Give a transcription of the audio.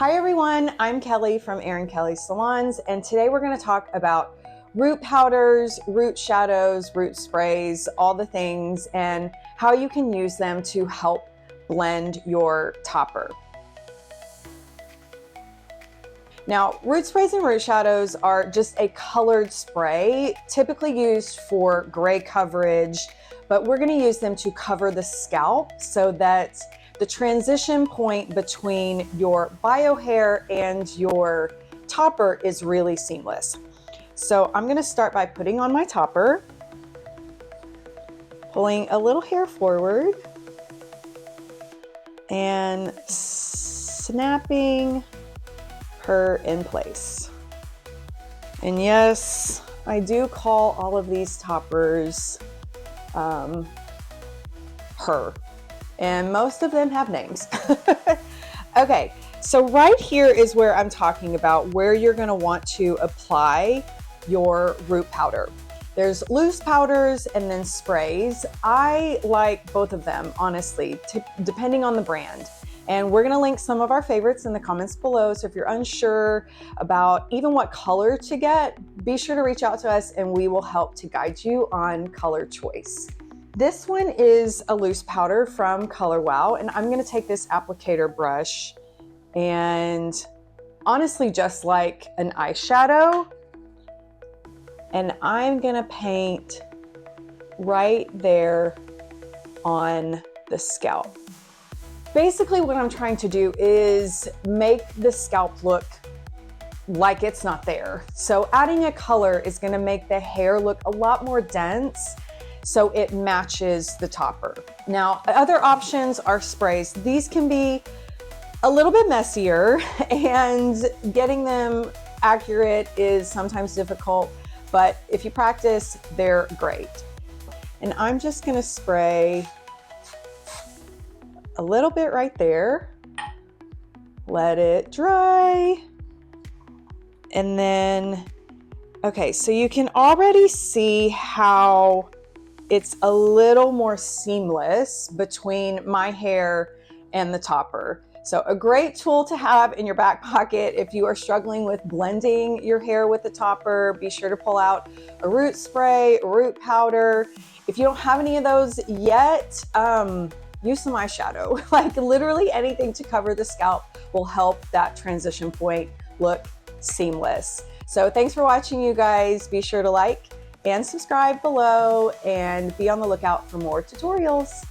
Hi everyone, I'm Kelly from Erin Kelly Salons, and today we're going to talk about root powders, root shadows, root sprays, all the things, and how you can use them to help blend your topper. Now, root sprays and root shadows are just a colored spray, typically used for gray coverage, but we're going to use them to cover the scalp so that the transition point between your bio hair and your topper is really seamless. So I'm going to start by putting on my topper, pulling a little hair forward, and snapping her in place. And yes, I do call all of these toppers her, and most of them have names. Okay, so right here is where I'm talking about where you're going to want to apply your root powder. There's loose powders and then sprays. I like both of them, honestly, depending on the brand. And we're going to link some of our favorites in the comments below. So if you're unsure about even what color to get, be sure to reach out to us and we will help to guide you on color choice. This one is a loose powder from Color Wow, and I'm going to take this applicator brush and honestly just like an eyeshadow, and I'm going to paint right there on the scalp. Basically what I'm trying to do is make the scalp look like it's not there. So adding a color is going to make the hair look a lot more dense so it matches the topper. Now, other options are sprays. These can be a little bit messier and getting them accurate is sometimes difficult, but if you practice, they're great. And I'm just going to spray a little bit right there, let it dry, and then, okay, so you can already see how it's a little more seamless between my hair and the topper. So a great tool to have in your back pocket if you are struggling with blending your hair with the topper. Be sure to pull out a root spray, a root powder. If you don't have any of those yet, use some eyeshadow. Like literally anything to cover the scalp will help that transition point look seamless. So thanks for watching, you guys. Be sure to like and subscribe below and be on the lookout for more tutorials.